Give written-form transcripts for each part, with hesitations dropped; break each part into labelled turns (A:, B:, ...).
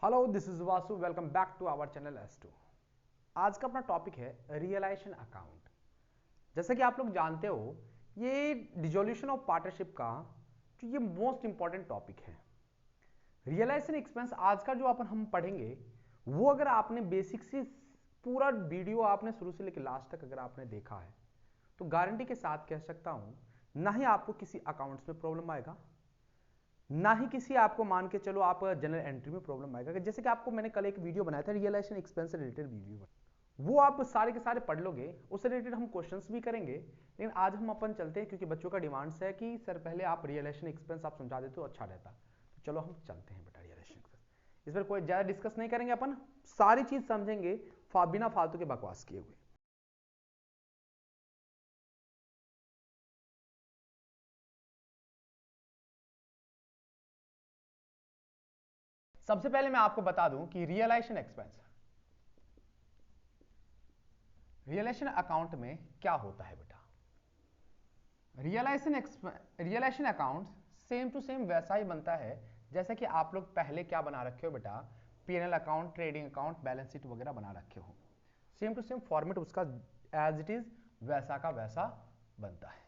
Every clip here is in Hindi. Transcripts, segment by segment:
A: Hello this is Vasu welcome back to our channel S2। आज का अपना टॉपिक है रियलाइजेशन अकाउंट। जैसे कि आप लोग जानते हो ये डिसोल्यूशन ऑफ पार्टनरशिप का जो ये मोस्ट इंपॉर्टेंट टॉपिक है। रियलाइजेशन एक्सपेंस आज का जो अपन हम पढ़ेंगे वो अगर आपने बेसिक से पूरा वीडियो आपने शुरू से लेकर लास्ट तक अगर आपने देखा है तो गारंटी के साथ कह सकता हूं ना ही आपको किसी अकाउंट्स में प्रॉब्लम आएगा, ना ही किसी आपको मान के चलो आप जनरल एंट्री में प्रॉब्लम आएगा। जैसे कि आपको मैंने कल एक वीडियो बनाया था रियलाइजेशन एक्सपेंस से रिलेटेड वीडियो, वो आप सारे के सारे पढ़ लोगे, उससे रिलेटेड हम क्वेश्चंस भी करेंगे। लेकिन आज हम अपन चलते हैं क्योंकि बच्चों का डिमांड्स है कि सर पहले आप रियलाइजेशन एक्सपेंस आप समझा देते हो अच्छा रहता। तो चलो हम चलते हैं बेटा रियलाइजेशन एक्सपेंस। इस पर कोई ज्यादा डिस्कस नहीं करेंगे, अपन सारी चीज समझेंगे बिना फालतू के बकवास किए हुए। सबसे पहले मैं आपको बता दूं कि रियलाइजेशन एक्सपेंस रियलाइजेशन अकाउंट में क्या होता है बेटा। Realisation account same to same वैसा ही बनता है जैसा कि आप लोग पहले क्या बना रखे हो बेटा, PNL account, trading account, balance sheet वगैरह बना रखे हो। सेम टू सेम फॉर्मेट उसका एज इट इज वैसा का वैसा बनता है।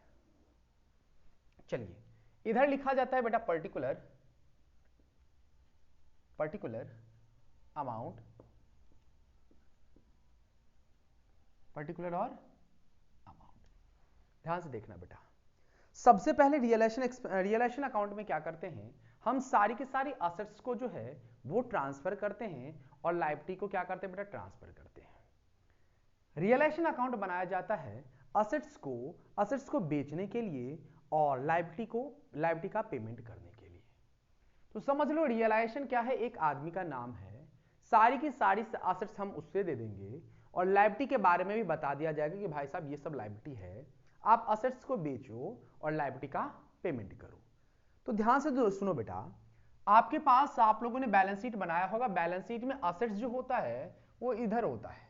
A: चलिए इधर लिखा जाता है बेटा पर्टिकुलर अमाउंट, पर्टिकुलर और अमाउंट। ध्यान से देखना बेटा, सबसे पहले रियलाइजेशन अकाउंट में क्या करते हैं, हम सारी की सारी असेट्स को जो है वो ट्रांसफर करते हैं और लायबिलिटी को क्या करते हैं बेटा, ट्रांसफर करते हैं। रियलाइजेशन अकाउंट बनाया जाता है असेट्स को बेचने के लिए और लायबिलिटी का पेमेंट करने के लिए। तो समझ लो रियलाइजेशन क्या है, एक आदमी का नाम है, सारी की सारी असेट्स हम उससे दे देंगे और लायबिलिटी के बारे में भी बता दिया जाएगा कि भाई साहब ये सब लायबिलिटी है, आप असेट्स को बेचो और लायबिलिटी का पेमेंट करो। तो ध्यान से सुनो बेटा, आपके पास आप लोगों ने बैलेंस शीट बनाया होगा, बैलेंस शीट में असेट्स जो होता है वो इधर होता है,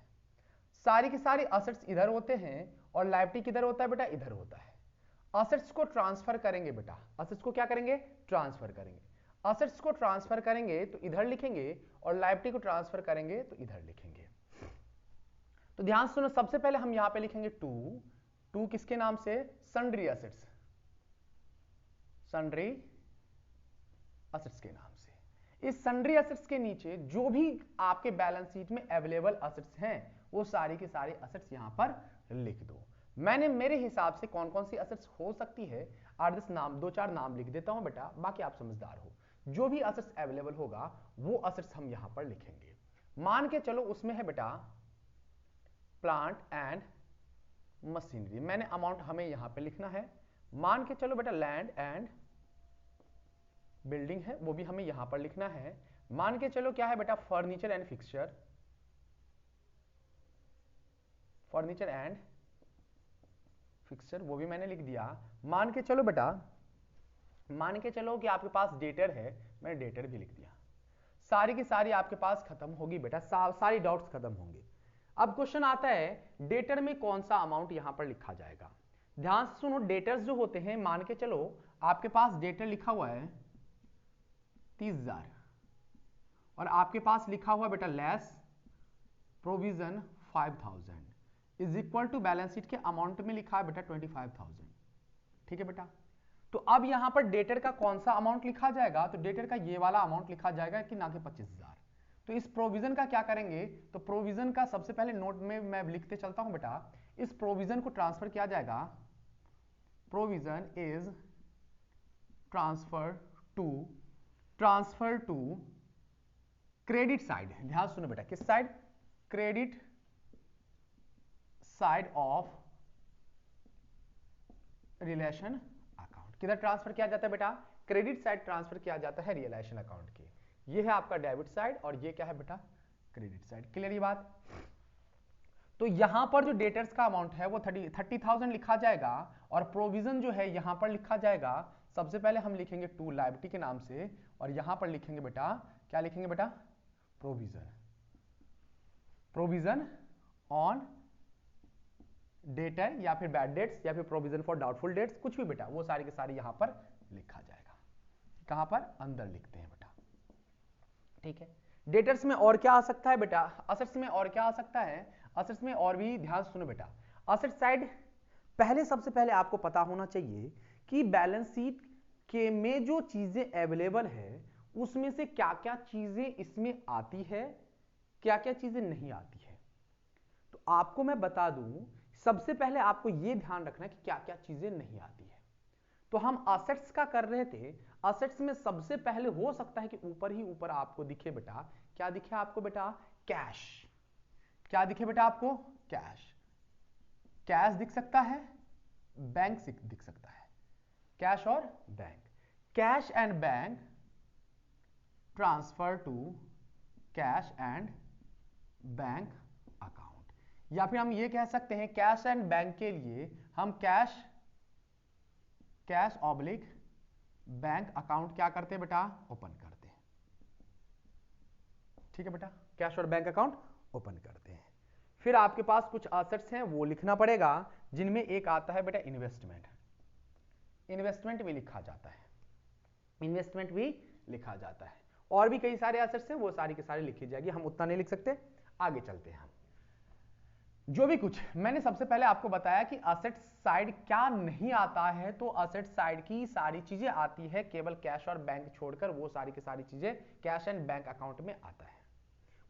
A: सारी की सारी असेट्स इधर होते हैं और लायबिलिटी किधर होता है बेटा, इधर होता है। असेट्स को ट्रांसफर करेंगे बेटा, असेट्स को क्या करेंगे, ट्रांसफर करेंगे। असेट्स को ट्रांसफर करेंगे तो इधर लिखेंगे और लायबिलिटी को ट्रांसफर करेंगे तो इधर लिखेंगे। तो ध्यान सुनो, सबसे पहले हम यहां पे लिखेंगे टू किसके नाम से, सन्ड्री असेट्स, सन्ड्री असेट्स के नाम से। इस सन्ड्री असेट्स के नीचे जो भी आपके बैलेंस शीट में अवेलेबल असेट्स हैं वो सारी की सारी असेट्स यहां पर लिख दो। मैंने मेरे हिसाब से कौन कौन सी असेट्स हो सकती है 8-10 नाम, 2-4 नाम लिख देता हूं बेटा, बाकी आप समझदार हो। जो भी असेट्स अवेलेबल होगा वो असेट्स हम यहां पर लिखेंगे। मान के चलो उसमें है बेटा प्लांट एंड मशीनरी, मैंने अमाउंट हमें यहां पे लिखना है। मान के चलो बेटा लैंड एंड बिल्डिंग है, वो भी हमें यहां पर लिखना है। मान के चलो क्या है बेटा, furniture and fixture, furniture and fixture वो भी मैंने लिख दिया। मान के चलो बेटा, मान के चलो कि आपके पास डेटर है, मैंने डेटर भी लिख दिया। सारी की सारी आपके पास खत्म होगी बेटा, सारी डाउट्स खत्म होंगे। अब क्वेश्चन आता है डेटर में कौन सा अमाउंट यहां पर लिखा जाएगा। ध्यान से सुनो, डेटर्स जो होते हैं, मान के चलो आपके पास डेटर लिखा हुआ है 30,000 और आपके पास लिखा हुआ बेटा less provision 5,000 is equal to balance sheet के अमाउंट में लिखा है बेटा 25,000। ठीक है बेटा, तो अब यहां पर डेटर का कौन सा अमाउंट लिखा जाएगा, तो डेटर का ये वाला अमाउंट लिखा जाएगा कि ना कि 25,000। तो इस प्रोविजन का क्या करेंगे, तो प्रोविजन का सबसे पहले नोट में मैं लिखते चलता हूं बेटा, इस प्रोविजन को ट्रांसफर किया जाएगा, provision is transfer to credit side. ध्यान सुनो बेटा, किस side, credit side of relation account. किधर ट्रांसफर किया जाता है बेटा, क्रेडिट साइड ट्रांसफर किया जाता है रियलाइजेशन अकाउंट की। ये है आपका डेबिट साइड और ये क्या है बेटा, क्रेडिट साइड। क्लियर ये बात। तो यहां पर जो डेटर्स का अमाउंट है वो 30,000 लिखा जाएगा और प्रोविजन जो है यहां पर लिखा जाएगा। सबसे पहले हम लिखेंगे टू लायबिलिटी के नाम से और यहां पर लिखेंगे बेटा, क्या लिखेंगे बेटा, प्रोविजन ऑन डेटर या फिर बैड डेट्स या फिर प्रोविजन फॉर डाउटफुल डेट्स, कुछ भी बेटा, वो सारी की सारी यहां पर लिखा जाएगा। कहां पर, अंदर लिखते हैं बेटा। ठीक है, डेटर्स में और क्या आ सकता है बेटा, असेट्स में और क्या आ सकता है, असेट्स में और भी ध्यान सुनो बेटा। असेट साइड पहले सबसे पहले आपको पता होना चाहिए कि बैलेंस शीट के में जो चीजें अवेलेबल है उसमें से क्या क्या चीजें इसमें आती है, क्या क्या चीजें नहीं आती है। तो आपको मैं बता दूं, सबसे पहले आपको यह ध्यान रखना है कि क्या क्या चीजें नहीं आती है। तो हम असेट्स का कर रहे थे, असेट्स में सबसे पहले हो सकता है कि ऊपर ही ऊपर आपको दिखे बेटा, क्या दिखे आपको बेटा, कैश। क्या दिखे बेटा आपको, कैश। कैश दिख सकता है, बैंक दिख सकता है, कैश और bank. Cash and bank transfer to cash and bank account, या फिर हम ये कह सकते हैं कैश एंड बैंक के लिए हम कैश ऑब्लिक बैंक अकाउंट क्या करते हैं बेटा, ओपन करते हैं। ठीक है बेटा, कैश और बैंक अकाउंट ओपन करते हैं। फिर आपके पास कुछ एसेट्स हैं वो लिखना पड़ेगा, जिनमें एक आता है बेटा इन्वेस्टमेंट। इन्वेस्टमेंट भी लिखा जाता है, इन्वेस्टमेंट भी लिखा जाता है। और भी कई सारे एसेट्स हैं, वो सारी के सारी लिखी जाएगी, हम उतना नहीं लिख सकते। आगे चलते हैं। जो भी कुछ मैंने सबसे पहले आपको बताया कि असेट साइड क्या नहीं आता है, तो असेट साइड की सारी चीजें आती है, केवल कैश और बैंक छोड़कर वो सारी की सारी चीजें कैश एंड बैंक अकाउंट में आता है।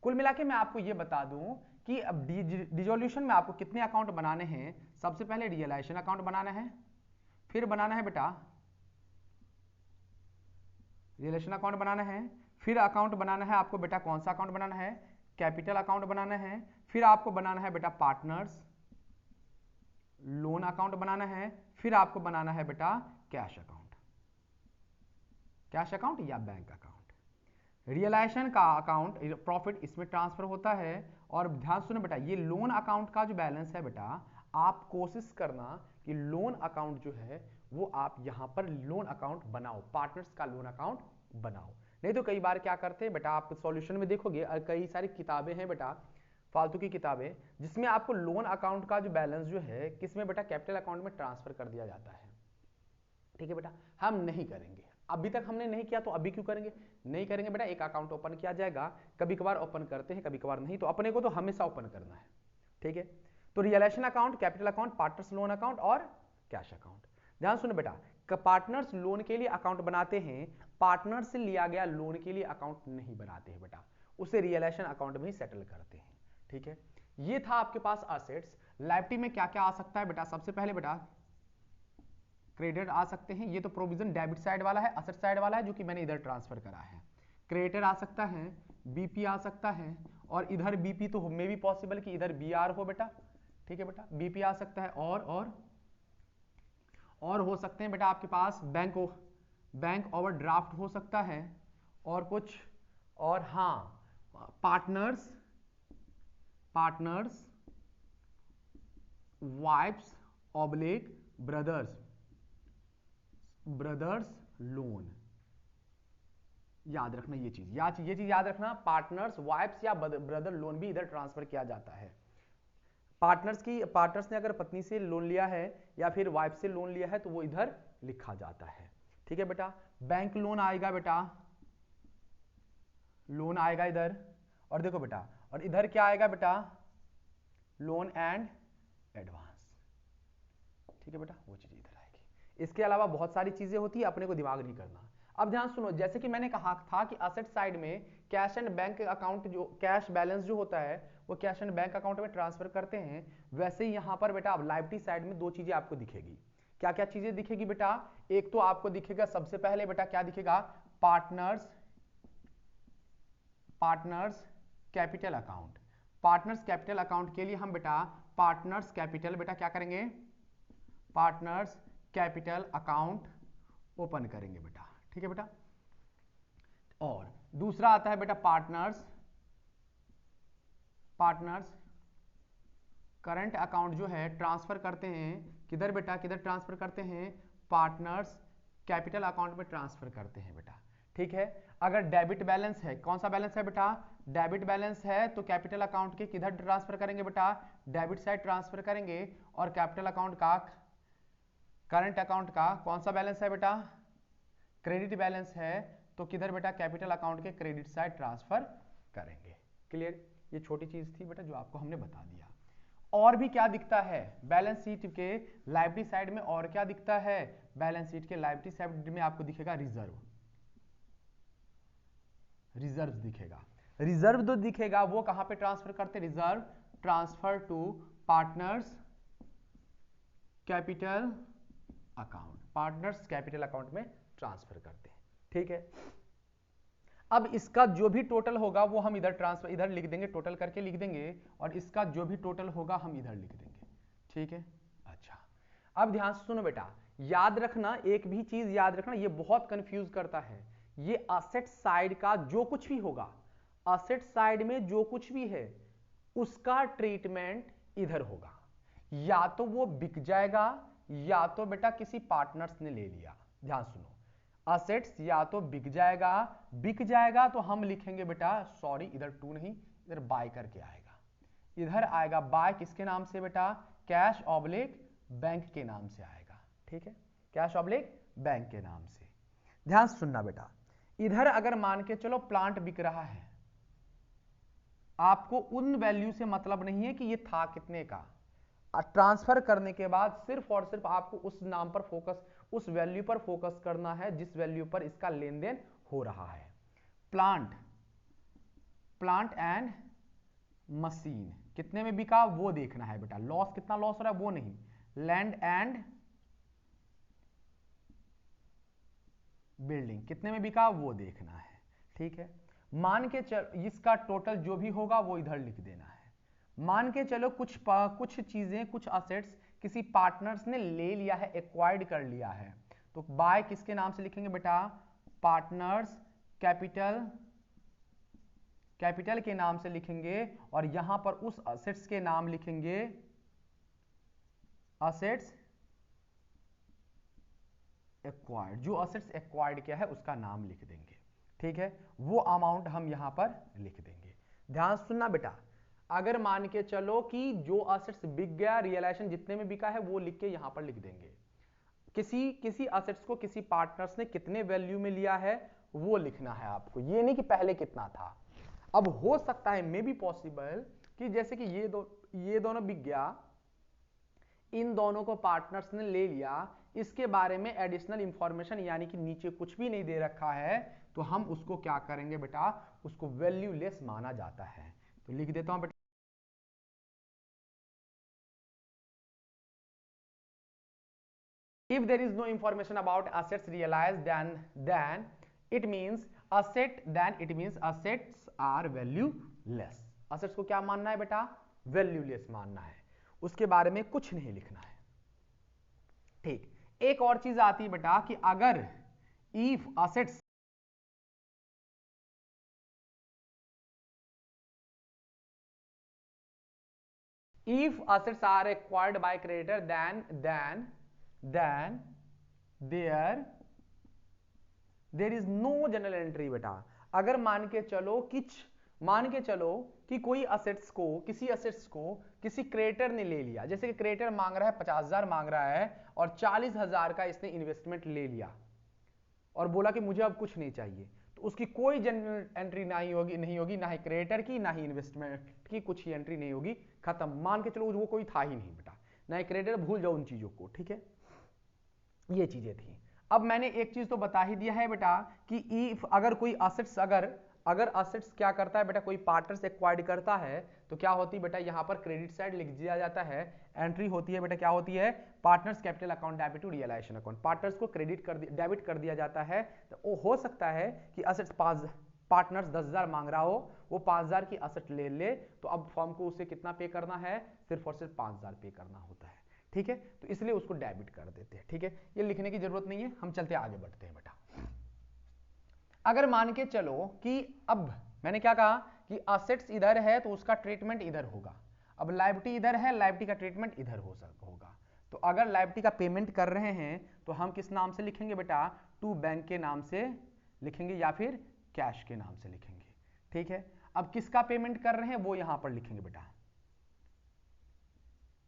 A: कुल मिला के मैं आपको यह बता दूं कि अब डिसोल्यूशन में आपको कितने अकाउंट बनाने हैं। सबसे पहले रियलाइजेशन अकाउंट बनाना है, फिर बनाना है बेटा रियलाइजेशन अकाउंट बनाना है, फिर अकाउंट बनाना है आपको बेटा, कौन सा अकाउंट बनाना है, कैपिटल अकाउंट बनाना है, फिर आपको बनाना है बेटा पार्टनर्स लोन अकाउंट बनाना है, फिर आपको बनाना है बेटा कैश अकाउंट, कैश अकाउंट या बैंक अकाउंट। रियलाइजेशन का अकाउंट प्रॉफिट इसमें ट्रांसफर होता है। और ध्यान सुनो बेटा, ये लोन अकाउंट का जो बैलेंस है बेटा, आप कोशिश करना कि लोन अकाउंट जो है वो आप यहां पर लोन अकाउंट बनाओ, पार्टनर्स का लोन अकाउंट बनाओ। नहीं तो कई बार क्या करते हैं बेटा, आप सॉल्यूशन में देखोगे कई सारी किताबें हैं बेटा, फालतू की किताबें, जिसमें आपको लोन अकाउंट का जो बैलेंस जो है किसमें बेटा, कैपिटल अकाउंट में ट्रांसफर कर दिया जाता है। ठीक है बेटा, हम नहीं करेंगे, अभी तक हमने नहीं किया तो अभी क्यों करेंगे, नहीं करेंगे बेटा। एक अकाउंट ओपन किया जाएगा, कभी कभार ओपन करते हैं कभी कभार नहीं, तो अपने को तो हमेशा ओपन करना है। ठीक है, तो realisation account, capital account, partners loan account और कैश अकाउंट। ध्यान सुनो बेटा, पार्टनर्स लोन के लिए अकाउंट बनाते हैं, पार्टनर से लिया गया लोन के लिए अकाउंट नहीं बनाते हैं बेटा, उसे रियलाइजेशन अकाउंट में ही सेटल करते हैं। ठीक है, ये था आपके पास असेट्स। लायबिलिटी में क्या क्या आ सकता है बेटा, सबसे पहले बेटा क्रेडिट आ सकते हैं, ये तो प्रोविजन डेबिट साइड वाला है, असेट साइड वाला है जो कि मैंने इधर ट्रांसफर करा है। क्रेडिटर आ सकता है, बीपी आ सकता है, और इधर बीपी तो में भी पॉसिबल कि इधर बीआर हो बेटा। ठीक है बेटा, बीपी आ सकता है, और हो सकते हैं बेटा आपके पास बैंक ओवरड्राफ्ट हो सकता है, और कुछ और, हाँ partners wife's oblique brothers loan. याद रखना ये चीज याद रखना, पार्टनर्स वाइफ्स या ब्रदर लोन भी इधर ट्रांसफर किया जाता है। पार्टनर्स ने अगर पत्नी से लोन लिया है या फिर वाइफ से लोन लिया है तो वो इधर लिखा जाता है। ठीक है बेटा, बैंक लोन आएगा बेटा, लोन आएगा इधर, और देखो बेटा, और इधर क्या आएगा बेटा, लोन एंड एडवांस। ठीक है बेटा, वो चीज इधर आएगी। इसके अलावा बहुत सारी चीजें होती है, अपने को दिमाग नहीं करना। अब ध्यान सुनो, जैसे कि मैंने कहा था कि असेट साइड में कैश एंड बैंक अकाउंट, जो कैश बैलेंस जो होता है वो कैश एंड बैंक अकाउंट में ट्रांसफर करते हैं, वैसे ही यहां पर बेटा अब लायबिलिटी साइड में दो चीजें आपको दिखेगी। क्या क्या चीजें दिखेगी बेटा, एक तो आपको दिखेगा सबसे पहले बेटा, क्या दिखेगा, partners capital account. Partners capital account के लिए हम बेटा पार्टनर्स कैपिटल बेटा क्या करेंगे, पार्टनर्स कैपिटल अकाउंट ओपन करेंगे बेटा। ठीक है बेटा, और दूसरा आता है बेटा पार्टनर्स करंट अकाउंट जो है ट्रांसफर करते हैं किधर बेटा, किधर ट्रांसफर करते हैं, पार्टनर्स कैपिटल अकाउंट में ट्रांसफर करते हैं बेटा। ठीक है, अगर डेबिट बैलेंस है, कौन सा बैलेंस है बेटा, डेबिट बैलेंस है, तो कैपिटल अकाउंट के किधर ट्रांसफर करेंगे बेटा, डेबिट साइड ट्रांसफर करेंगे, और कैपिटल अकाउंट का, करंट अकाउंट का कौन सा बैलेंस है बेटा, क्रेडिट बैलेंस है, तो किधर बेटा, कैपिटल अकाउंट के क्रेडिट साइड ट्रांसफर करेंगे। क्लियर? ये छोटी चीज थी बेटा जो आपको हमने बता दिया। और भी क्या दिखता है बैलेंस शीट के लायबिलिटी साइड में? और क्या दिखता है बैलेंस शीट के लायबिलिटी साइड में? आपको दिखेगा रिजर्व, रिजर्व दिखेगा। रिजर्व जो दिखेगा वो कहां पे ट्रांसफर करते? Reserve transfer to partners capital account, partners capital account में ट्रांसफर करते हैं। ठीक है, अब इसका जो भी टोटल होगा वो हम इधर ट्रांसफर इधर लिख देंगे, टोटल करके लिख देंगे, और इसका जो भी टोटल होगा हम इधर लिख देंगे। ठीक है, अच्छा अब ध्यान से सुनो बेटा, याद रखना एक भी चीज याद रखना, ये बहुत कंफ्यूज करता है। ये असेट साइड का जो कुछ भी होगा, असेट साइड में जो कुछ भी है उसका ट्रीटमेंट इधर होगा। या तो वो बिक जाएगा या तो बेटा किसी पार्टनर्स ने ले लिया। ध्यान सुनो, असेट्स या तो बिक जाएगा तो हम लिखेंगे बेटा, सॉरी इधर टू नहीं, इधर बाय करके आएगा। इधर आएगा बाय किसके नाम से बेटा? कैश ऑब्लिक बैंक के नाम से आएगा। ठीक है, कैश ऑब्लिक बैंक के नाम से। ध्यान सुनना बेटा, इधर अगर मान के चलो प्लांट बिक रहा है, आपको उन वैल्यू से मतलब नहीं है कि ये था कितने का। ट्रांसफर करने के बाद सिर्फ और सिर्फ आपको उस नाम पर फोकस, उस वैल्यू पर फोकस करना है जिस वैल्यू पर इसका लेन देन हो रहा है। प्लांट, प्लांट एंड मशीन कितने में बिका वो देखना है बेटा। लॉस कितना लॉस हो रहा है वो नहीं। लैंड एंड बिल्डिंग कितने में बिका वो देखना है। ठीक है, मान के चल इसका टोटल जो भी होगा वो इधर लिख देना है। मान के चलो कुछ चीजें, कुछ असेट्स किसी पार्टनर्स ने ले लिया है, एक्वायर्ड कर लिया है, तो बाय किसके नाम से लिखेंगे बेटा? पार्टनर्स कैपिटल, कैपिटल के नाम से लिखेंगे, और यहां पर उस असेट्स के नाम लिखेंगे असेट्स एक्वायर्ड। जो असेट्स एक्वायर्ड किया है उसका नाम लिख देंगे। ठीक है, वो अमाउंट हम यहां पर लिख देंगे। ध्यान सुनना बेटा, अगर मान के चलो कि जो असेट्स बिक गया, रियलाइजेशन जितने में बिका है वो लिख के यहां पर लिख देंगे। किसी असेट्स को किसी पार्टनर्स ने कितने वैल्यू में लिया है वो लिखना है आपको, ये नहीं कि पहले कितना था। अब हो सकता है मे बी पॉसिबल कि जैसे कि ये दोनों बिक गया, इन दोनों को पार्टनर्स ने ले लिया, इसके बारे में एडिशनल इंफॉर्मेशन यानी कि नीचे कुछ भी नहीं दे रखा है, तो हम उसको क्या करेंगे बेटा? उसको वैल्यूलेस माना जाता है। तो लिख देता हूं बेटा, if there is no information about assets realized then it means assets are valueless। assets को क्या मानना है बेटा? valueless मानना है, उसके बारे में कुछ नहीं लिखना है। ठीक, एक और चीज आती है बेटा कि अगर if assets are acquired by creditor then there is no general entry बेटा। अगर मान के चलो कि कोई असेट्स को, किसी असेट्स को किसी क्रेडिटर ने ले लिया, जैसे कि क्रेडिटर मांग रहा है 50,000 मांग रहा है और 40,000 का इसने इन्वेस्टमेंट ले लिया और बोला कि मुझे अब कुछ नहीं चाहिए, तो उसकी कोई जनरल एंट्री नहीं होगी, ना ही क्रेडिटर की ना ही इन्वेस्टमेंट की, कुछ ही एंट्री नहीं होगी, खत्म। मान के चलो वो कोई था ही नहीं बेटा, ना ही क्रेडिटर, भूल जाओ उन चीजों को। ठीक है, ये चीजें थी। अब मैंने एक चीज तो बता ही दिया है बेटा कि इफ अगर कोई असेट्स अगर असेट्स क्या करता है बेटा, कोई पार्टनर्स एक्वायर्ड करता है तो क्या होती है बेटा, यहां पर क्रेडिट साइड लिख दिया जाता है, एंट्री होती है बेटा, क्या होती है? Partners capital account debit to realisation account. Partners को डेबिट कर दिया जाता है। तो हो सकता है कि असेट्स पार्टनर्स 10,000 मांग रहा हो, वो 5,000 की असेट ले तो अब फर्म को उसे कितना पे करना है? सिर्फ और सिर्फ 5,000 पे करना होता है। ठीक है, तो इसलिए उसको डेबिट कर देते हैं। ठीक है, ये लिखने की जरूरत नहीं है, हम चलते आगे बढ़ते हैं बेटा। अगर मान के चलो कि अब मैंने क्या कहा कि असेट्स इधर है तो उसका ट्रीटमेंट इधर होगा, अब लायबिलिटी इधर है, लायबिलिटी का ट्रीटमेंट इधर होगा। तो अगर लायबिलिटी का पेमेंट कर रहे हैं तो हम किस नाम से लिखेंगे बेटा? टू बैंक के नाम से लिखेंगे या फिर कैश के नाम से लिखेंगे। ठीक है, अब किसका पेमेंट कर रहे हैं वो यहां पर लिखेंगे बेटा,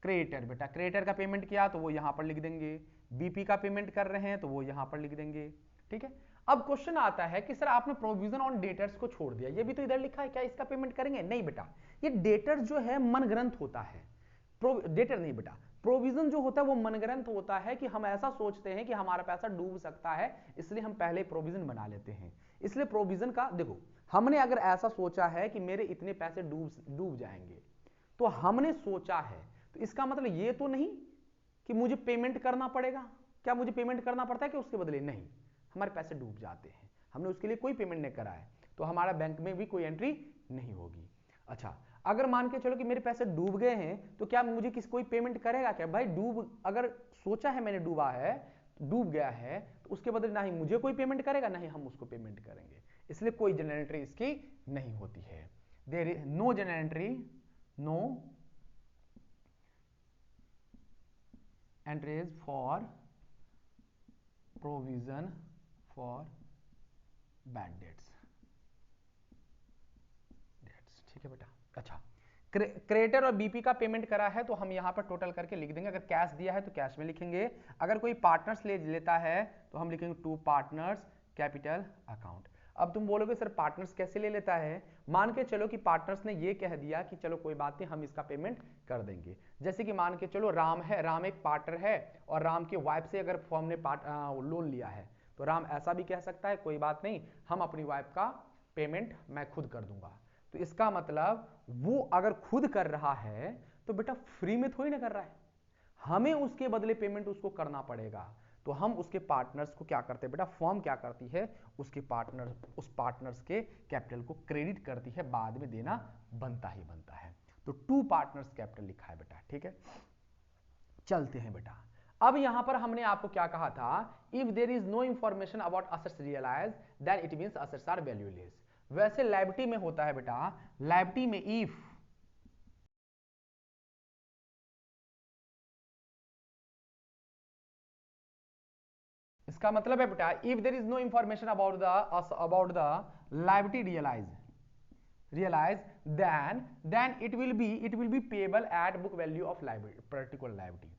A: क्रेडिटर बेटा, क्रेडिटर का पेमेंट किया तो वो यहां पर लिख देंगे, बीपी का पेमेंट कर रहे हैं तो वो यहां पर लिख देंगे। ठीक है, अब क्वेश्चन आता है कि सर आपने प्रोविजन ऑन डेटर्स को छोड़ दिया, ये भी तो इधर लिखा है, क्या इसका पेमेंट करेंगे? नहीं बेटा, ये डेटर जो है मनगढ़ंत होता है, डेटर नहीं बेटा, प्रोविजन जो होता है वो मनगढ़ंत होता है कि हम ऐसा सोचते हैं कि हमारा पैसा डूब सकता है, इसलिए हम पहले प्रोविजन बना लेते हैं। इसलिए प्रोविजन का देखो, हमने अगर ऐसा सोचा है कि मेरे इतने पैसे डूब जाएंगे, तो हमने सोचा है, तो इसका मतलब ये तो नहीं कि मुझे पेमेंट करना पड़ेगा। क्या मुझे पेमेंट करना पड़ता है कि उसके बदले? नहीं, हमारे पैसे डूब जाते हैं, हमने उसके लिए कोई पेमेंट नहीं करा है, तो हमारा बैंक में भी कोई एंट्री नहीं होगी। अच्छा, अगर मान के चलो कि मेरे पैसे डूब गए हैं, तो क्या मुझे कोई पेमेंट करेगा क्या? भाई अगर सोचा है मैंने डूबा है, डूब गया है, तो उसके बदले ना ही मुझे कोई पेमेंट करेगा, ना ही हम उसको पेमेंट करेंगे, इसलिए कोई जनरल एंट्री इसकी नहीं होती है। There is no general entry, no entries for provision for bad debts. ठीक है बेटा। अच्छा, क्रेडिटर और बीपी का पेमेंट करा है तो हम यहां पर टोटल करके लिख देंगे, अगर कैश दिया है तो कैश में लिखेंगे, अगर कोई पार्टनर्स ले लेता है तो हम लिखेंगे टू पार्टनर्स कैपिटल अकाउंट। अब तुम बोलोगे सर पार्टनर्स कैसे ले लेता है? मान के चलो कि पार्टनर्स ने ये कह दिया कि चलो कोई बात नहीं, हम इसका पेमेंट कर देंगे। जैसे कि मान के चलो राम है, राम एक पार्टनर है और राम की वाइफ से अगर फर्म ने लोन लिया है, तो राम ऐसा भी कह सकता है कोई बात नहीं, हम अपनी वाइफ का पेमेंट मैं खुद कर दूंगा। तो इसका मतलब वो अगर खुद कर रहा है तो बेटा फ्री में थोड़ी ना कर रहा है, हमें उसके बदले पेमेंट उसको करना पड़ेगा। तो हम उसके पार्टनर्स को क्या करते हैं बेटा, फर्म क्या करती है, उसके उस पार्टनर्स के कैपिटल को क्रेडिट करती है, बाद में देना बनता ही बनता है। तो टू पार्टनर्स कैपिटल लिखा है बेटा। ठीक है, चलते हैं बेटा। अब यहां पर हमने आपको क्या कहा था, if there is no information about assets realise then it means assets are valueless. वैसे लायबिलिटी में होता है बेटा, लायबिलिटी में इफ इसका मतलब है बेटा, if there is no information about the liability realise then it will be payable at book value of liability, particular liability।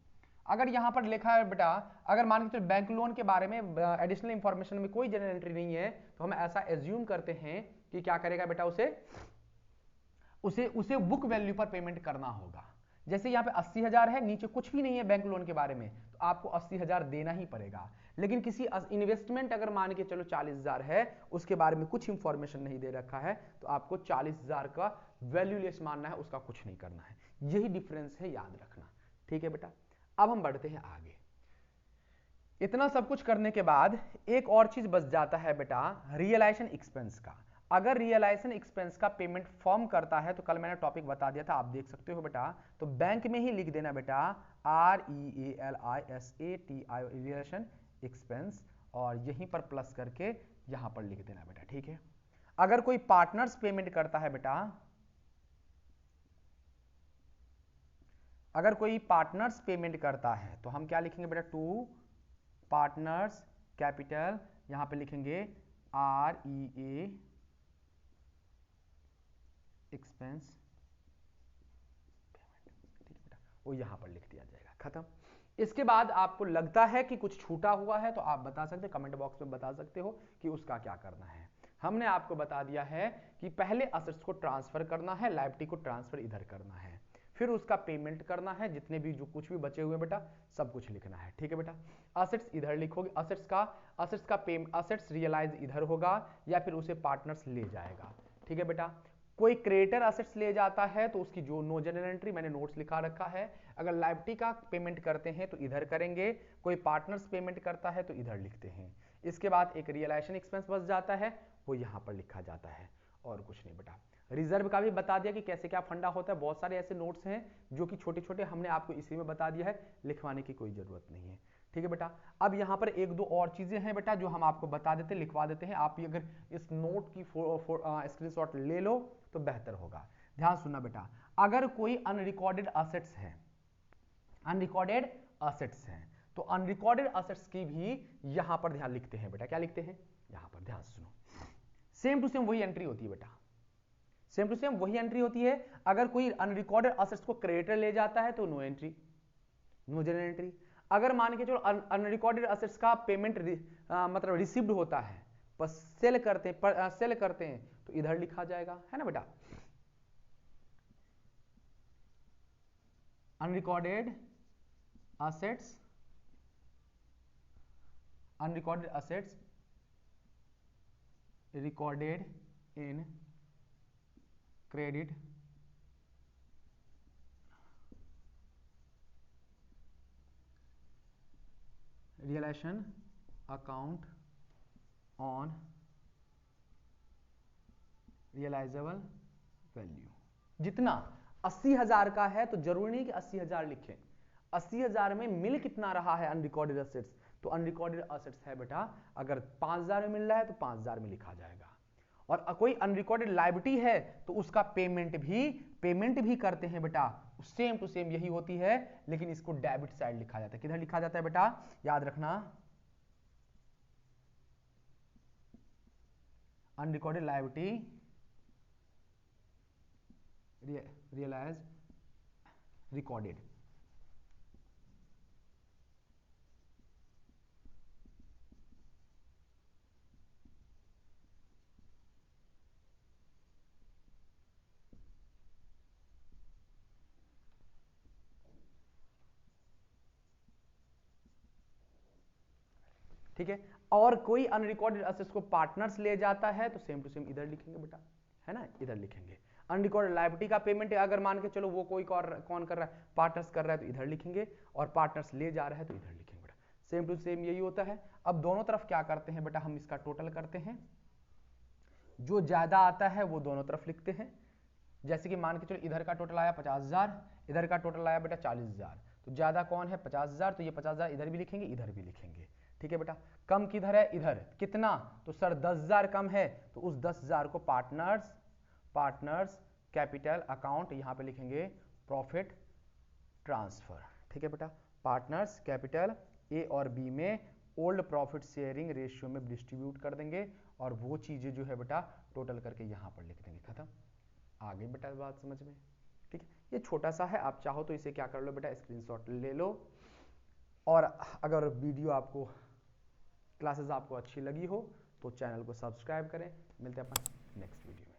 A: अगर यहां पर लिखा है बेटा, अगर मान के चलो बैंक लोन के बारे में एडिशनल इंफॉर्मेशन में कोई जनरल एंट्री नहीं है, तो हम ऐसा एज्यूम करते हैं कि क्या करेगा बेटा, उसे बुक वैल्यू पर पेमेंट करना होगा। जैसे यहाँ पे 80,000 है, नीचे कुछ भी नहीं है बैंक लोन के बारे में, तो आपको 80,000 देना ही पड़ेगा। लेकिन किसी इन्वेस्टमेंट अगर मान के चलो 40,000 है, उसके बारे में कुछ इंफॉर्मेशन नहीं दे रखा है, तो आपको 40,000 का वैल्यूलेस मानना है, उसका कुछ नहीं करना है। यही डिफरेंस है, याद रखना। ठीक है बेटा, अब हम बढ़ते हैं आगे। इतना सब कुछ करने के बाद एक और चीज बच जाता है बेटा, रियलाइजेशन एक्सपेंस का। अगर रियलाइजेशन एक्सपेंस का पेमेंट फॉर्म करता है, तो कल मैंने टॉपिक बता दिया था, आप देख सकते हो बेटा, तो बैंक में ही लिख देना बेटा REALISATI रियलाइजेशन एक्सपेंस, और यहीं पर प्लस करके यहां पर लिख देना बेटा। ठीक है, अगर कोई पार्टनर्स पेमेंट करता है बेटा, अगर कोई पार्टनर्स पेमेंट करता है तो हम क्या लिखेंगे बेटा, टू पार्टनर्स कैपिटल, यहां पे लिखेंगे REA एक्सपेंस पेमेंट। ठीक है बेटा, वो यहां पर लिख दिया जाएगा, खत्म। इसके बाद आपको लगता है कि कुछ छूटा हुआ है तो आप बता सकते, कमेंट बॉक्स में बता सकते हो कि उसका क्या करना है। हमने आपको बता दिया है कि पहले असेट्स को ट्रांसफर करना है, लायबिलिटी को ट्रांसफर इधर करना है, फिर उसका पेमेंट करना है, जितने भी जो कुछ भी बचे हुए बेटा सब कुछ लिखना है। ठीक है बेटा, असेट्स इधर लिखोगे, असेट्स रियलाइज इधर होगा या फिर उसे पार्टनर्स ले जाएगा। ठीक है बेटा, कोई क्रेडिटर असेट्स ले जाता है तो उसकी जो नो जनरल एंट्री मैंने नोट्स लिखा रखा है, अगर लायबिलिटी का पेमेंट करते हैं तो इधर करेंगे, कोई पार्टनर्स पेमेंट करता है तो इधर लिखते हैं। इसके बाद एक रियलाइजेशन एक्सपेंस बच जाता है, वो यहां पर लिखा जाता है, और कुछ नहीं बेटा। रिजर्व का भी बता दिया कि कैसे क्या फंडा होता है, बहुत सारे ऐसे नोट्स हैं जो कि छोटे छोटे हमने आपको इसी में बता दिया है, लिखवाने की कोई जरूरत नहीं है। ठीक है बेटा, अब यहाँ पर एक दो और चीजें हैं बेटा जो हम आपको बता देते, लिखवा देते हैं। आप अगर इस नोट की स्क्रीनशॉट ले लो तो बेहतर होगा। ध्यान सुनना बेटा, अगर कोई अनरिकॉर्डेड असेट्स है, अनरिकॉर्डेड असेट्स हैं, तो अनरिकॉर्डेड असेट्स की भी यहां पर ध्यान लिखते हैं बेटा। क्या लिखते हैं यहां पर, ध्यान सुनो, सेम टू सेम वही एंट्री होती है बेटा, सेम टू सेम वही एंट्री होती है। अगर कोई अनरिकॉर्डेड असेट्स को क्रेडिटर ले जाता है तो no entry, no general entry. अगर मान के चलो अनरिकॉर्डेड असेट्स का पेमेंट मतलब रिसीव्ड होता है, सेल करते हैं, सेल करते हैं तो इधर लिखा जाएगा, है ना बेटा। Unrecorded assets, unrecorded assets recorded in credit realisation account on realisable value. जितना 80,000 का है तो जरूरी नहीं कि 80,000 लिखें, 80,000 में मिल कितना रहा है अनरिकॉर्डेड असेट्स, तो अनरिकॉर्डेड असेट्स है बेटा, अगर 5,000 में मिल रहा है तो 5,000 में लिखा जाएगा। और कोई अनरिकॉर्डेड लायबिलिटी है तो उसका पेमेंट भी करते हैं बेटा, सेम टू सेम यही होती है, लेकिन इसको डेबिट साइड लिखा जाता है। किधर लिखा जाता है बेटा, याद रखना, अनरिकॉर्डेड लायबिलिटी रियलाइज रिकॉर्डेड। ठीक है, और कोई अनरिकॉर्डेड असेट्स को पार्टनर्स ले जाता है तो सेम टू सेम इधर लिखेंगे बेटा, है ना, इधर लिखेंगे। अनरिकॉर्डेड लायबिलिटी का पेमेंट अगर मान के चलो वो कोई कौन कर रहा है, पार्टनर्स कर रहा है तो इधर लिखेंगे, और पार्टनर्स ले जा रहा है तो इधर लिखेंगे बेटा, सेम टू सेम यही होता है। अब दोनों तरफ क्या करते हैं बेटा, हम इसका टोटल करते हैं, जो ज्यादा आता है वो दोनों तरफ लिखते हैं। जैसे कि मान के चलो इधर का टोटल आया 50,000, इधर का टोटल आया बेटा 40,000, तो ज्यादा कौन है 50,000, तो ये 50,000 इधर भी लिखेंगे इधर भी लिखेंगे। ठीक है बेटा, कम किधर है, इधर, कितना, तो सर 10,000 कम है, तो उस 10,000 को पार्टनर्स कैपिटल अकाउंट यहां पे लिखेंगे प्रॉफिट ट्रांसफर। ठीक है बेटा, पार्टनर्स कैपिटल ए और बी में ओल्ड प्रॉफिट शेयरिंग रेशियो में डिस्ट्रीब्यूट कर देंगे, और वो चीजें जो है बेटा टोटल करके यहां पर लिख देंगे, खत्म। आ गई बेटा बात समझ में। ठीक है, ये छोटा सा है, आप चाहो तो इसे क्या कर लो बेटा, स्क्रीनशॉट ले लो। और अगर वीडियो आपको, क्लासेस आपको अच्छी लगी हो तो चैनल को सब्सक्राइब करें। मिलते हैं अपन नेक्स्ट वीडियो में।